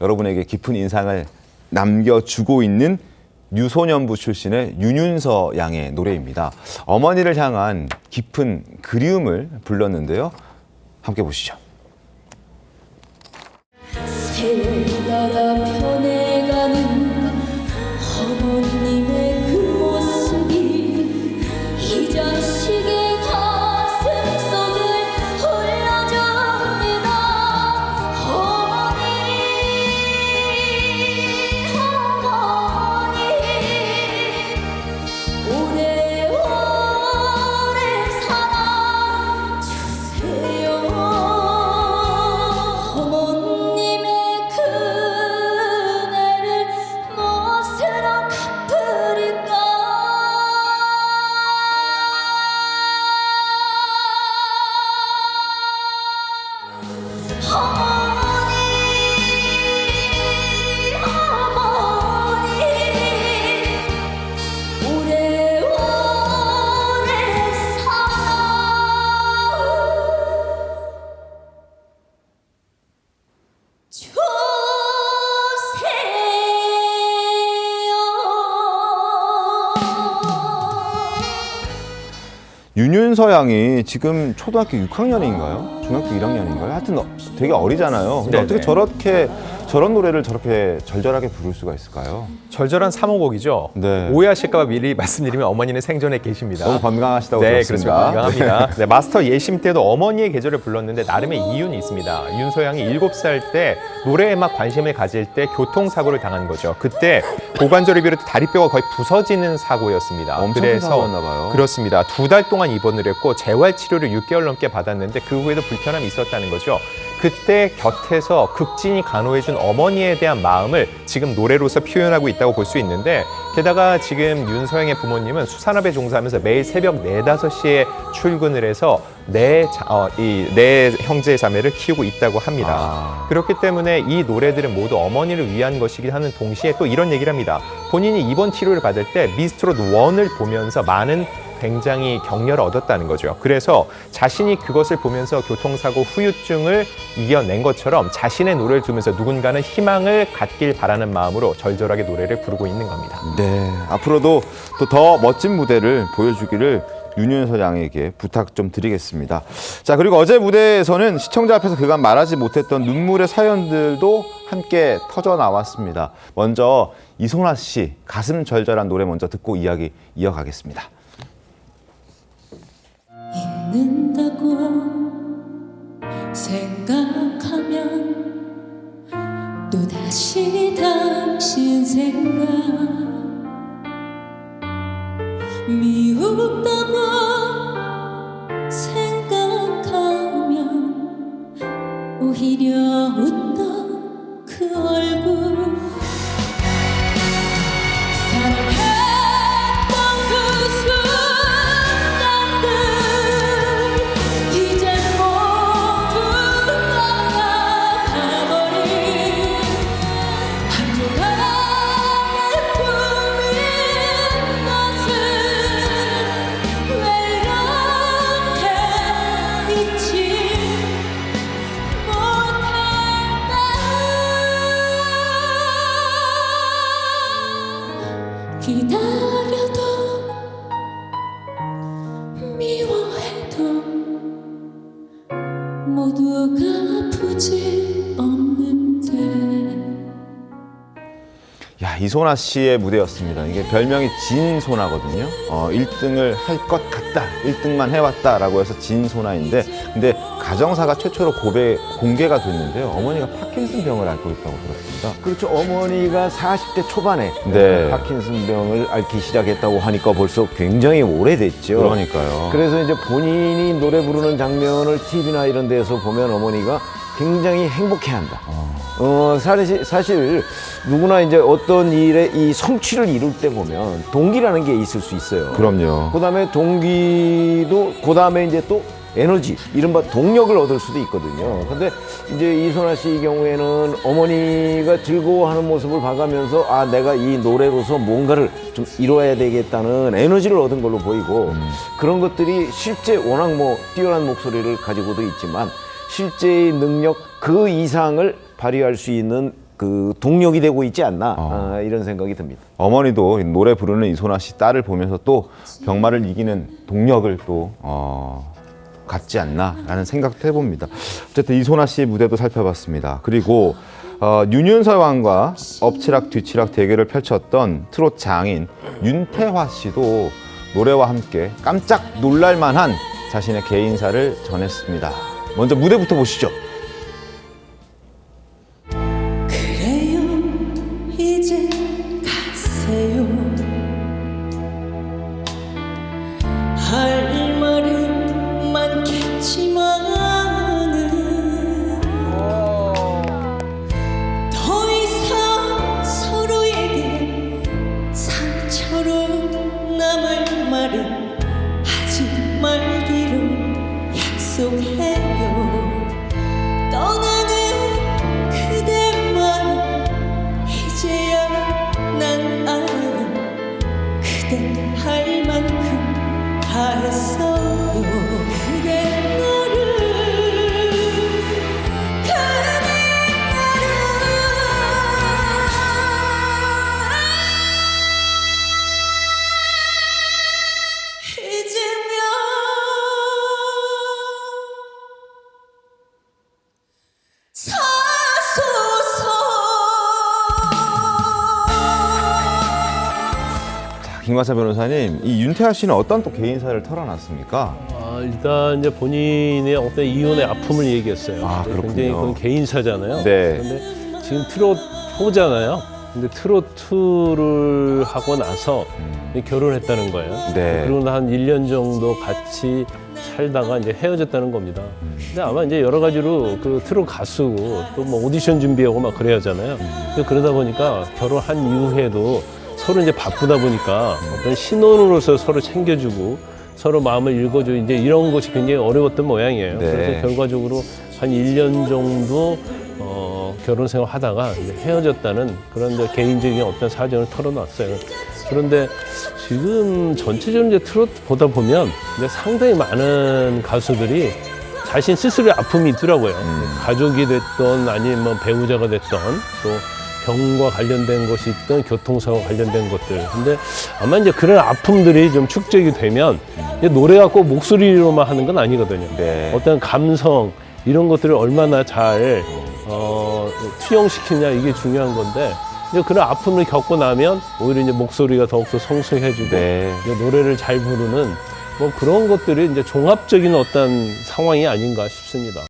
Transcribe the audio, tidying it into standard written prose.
여러분에게 깊은 인상을 남겨주고 있는 유소년부 출신의 윤윤서 양의 노래입니다. 어머니를 향한 깊은 그리움을 불렀는데요. 함께 보시죠. 새나라 변해가는 어머님의 그 모습이 이 자식의 가슴 속을 흘러줍니다. 어머니 오래오래 살아주세요. 어머님의 그네를 무엇으로 갚으리까. 어머니 오래오래 살아주세요. 윤윤서 양이 지금 초등학교 6학년인가요? 중학교 1학년인가요? 하여튼 되게 어리잖아요. 근데 네네. 어떻게 저런 노래를 저렇게 절절하게 부를 수가 있을까요? 절절한 3호곡이죠. 네. 오해하실까 봐 미리 말씀드리면 어머니는 생전에 계십니다. 너무 건강하시다고 네, 들었습니다. 그렇죠. 건강합니다. 네, 마스터 예심 때도 어머니의 계절을 불렀는데 나름의 이유는 있습니다. 윤서양이 7살 때 노래에 막 관심을 가질 때 교통사고를 당한 거죠. 그때 고관절을 비롯해 다리뼈가 거의 부서지는 사고였습니다. 엄청 큰 사고였나 봐요. 그렇습니다. 2달 동안 입원을 했고 재활치료를 6개월 넘게 받았는데 그 후에도 불편함이 있었다는 거죠. 그때 곁에서 극진히 간호해준 어머니에 대한 마음을 지금 노래로서 표현하고 있다고 볼 수 있는데, 게다가 지금 윤서양의 부모님은 수산업에 종사하면서 매일 새벽 4, 5시에 출근을 해서 네 형제 자매를 키우고 있다고 합니다. 그렇기 때문에 이 노래들은 모두 어머니를 위한 것이긴 하는 동시에 또 이런 얘기를 합니다. 본인이 입원 치료를 받을 때 미스트롯 1을 보면서 많은 굉장히 격려를 얻었다는 거죠. 그래서 자신이 그것을 보면서 교통사고 후유증을 이겨낸 것처럼 자신의 노래를 들으면서 누군가는 희망을 갖길 바라는 마음으로 절절하게 노래를 부르고 있는 겁니다. 네, 앞으로도 또 더 멋진 무대를 보여주기를 윤윤서 양에게 부탁 좀 드리겠습니다. 자, 그리고 어제 무대에서는 시청자 앞에서 그간 말하지 못했던 눈물의 사연들도 함께 터져 나왔습니다. 먼저 이소나 씨 가슴 절절한 노래 먼저 듣고 이야기 이어가겠습니다. 잊는다고 생각하면 또다시 당신 생각, 미웠다고 생각하면 오히려 웃던 그 얼굴, 사랑했던 그 순간들 이제 모두 떠나가버린 한동안의 꿈인 것을 왜 이렇게 잊지 못할까. 기다려도 미워해도 모두가 아프지 않는데. 야, 이소나 씨의 무대였습니다. 이게 별명이 진소나거든요. 1등을 할 것 같다, 1등만 해왔다라고 해서 진소나인데, 근데 가정사가 최초로 공개가 됐는데요. 어머니가 파킨슨 병을 앓고 있다고 들었습니다. 그렇죠. 어머니가 40대 초반에 네. 파킨슨 병을 앓기 시작했다고 하니까 벌써 굉장히 오래됐죠. 그러니까요. 그래서 이제 본인이 노래 부르는 장면을 TV나 이런 데서 보면 어머니가 굉장히 행복해한다. 사실 누구나 이제 어떤 일에 이 성취를 이룰 때 보면 동기라는 게 있을 수 있어요. 그럼요. 그다음에 동기도 그다음에 이제 또 에너지, 이른바 동력을 얻을 수도 있거든요. 근데 이제 이소나 씨 경우에는 어머니가 즐거워하는 모습을 봐가면서 아, 내가 이 노래로서 뭔가를 좀 이뤄야 되겠다는 에너지를 얻은 걸로 보이고, 그런 것들이 실제 워낙 뭐 뛰어난 목소리를 가지고도 있지만 실제의 능력 그 이상을 발휘할 수 있는 그 동력이 되고 있지 않나 이런 생각이 듭니다. 어머니도 노래 부르는 이소나 씨 딸을 보면서 또 병마를 이기는 동력을 또 갖지 않나라는 생각도 해봅니다. 어쨌든 이소나 씨의 무대도 살펴봤습니다. 그리고 윤윤서 왕과 엎치락 뒤치락 대결을 펼쳤던 트롯 장인 윤태화 씨도 노래와 함께 깜짝 놀랄만한 자신의 개인사를 전했습니다. 먼저 무대부터 보시죠. 그래요 이제 가세요 할 말은 많겠지만은 더 이상 서로에게 상처로 남을 말은 하지 말기로 약속해요 떠나는 그대만 이제야 난 알아요 그대 할 만큼 다 했어요 그대 나를 잊으면 김관사 변호사님, 이 윤태하 씨는 어떤 또 개인사를 털어놨습니까? 일단 이제 본인의 어떤 이혼의 아픔을 얘기했어요. 아, 그렇군요. 굉장히 그건 개인사잖아요. 네. 그런데 지금 트롯 4잖아요. 근데 트롯 2를 하고 나서 결혼했다는 거예요. 네. 그리고 한 1년 정도 같이 살다가 이제 헤어졌다는 겁니다. 근데 아마 이제 여러 가지로 그 트롯 가수고 또 뭐 오디션 준비하고 막 그래야 하잖아요. 그러다 보니까 결혼한 이후에도 서로 이제 바쁘다 보니까 어떤 신혼으로서 서로 챙겨주고 서로 마음을 읽어주고 이제 이런 것이 굉장히 어려웠던 모양이에요. 네. 그래서 결과적으로 한 1년 정도 결혼 생활 하다가 이제 헤어졌다는 그런 이제 개인적인 어떤 사정을 털어놨어요. 그런데 지금 전체적으로 이제 트롯 보다 보면 이제 상당히 많은 가수들이 자신 스스로의 아픔이 있더라고요. 가족이 됐던 아니면 뭐 배우자가 됐던 또 병과 관련된 것이 있던 교통사고 관련된 것들. 근데 아마 이제 그런 아픔들이 좀 축적이 되면 이제 노래가 꼭 목소리로만 하는 건 아니거든요. 네. 어떤 감성 이런 것들을 얼마나 잘 투영시키냐 이게 중요한 건데 이제 그런 아픔을 겪고 나면 오히려 이제 목소리가 더욱더 성숙해지고 네. 이제 노래를 잘 부르는 뭐 그런 것들이 이제 종합적인 어떤 상황이 아닌가 싶습니다.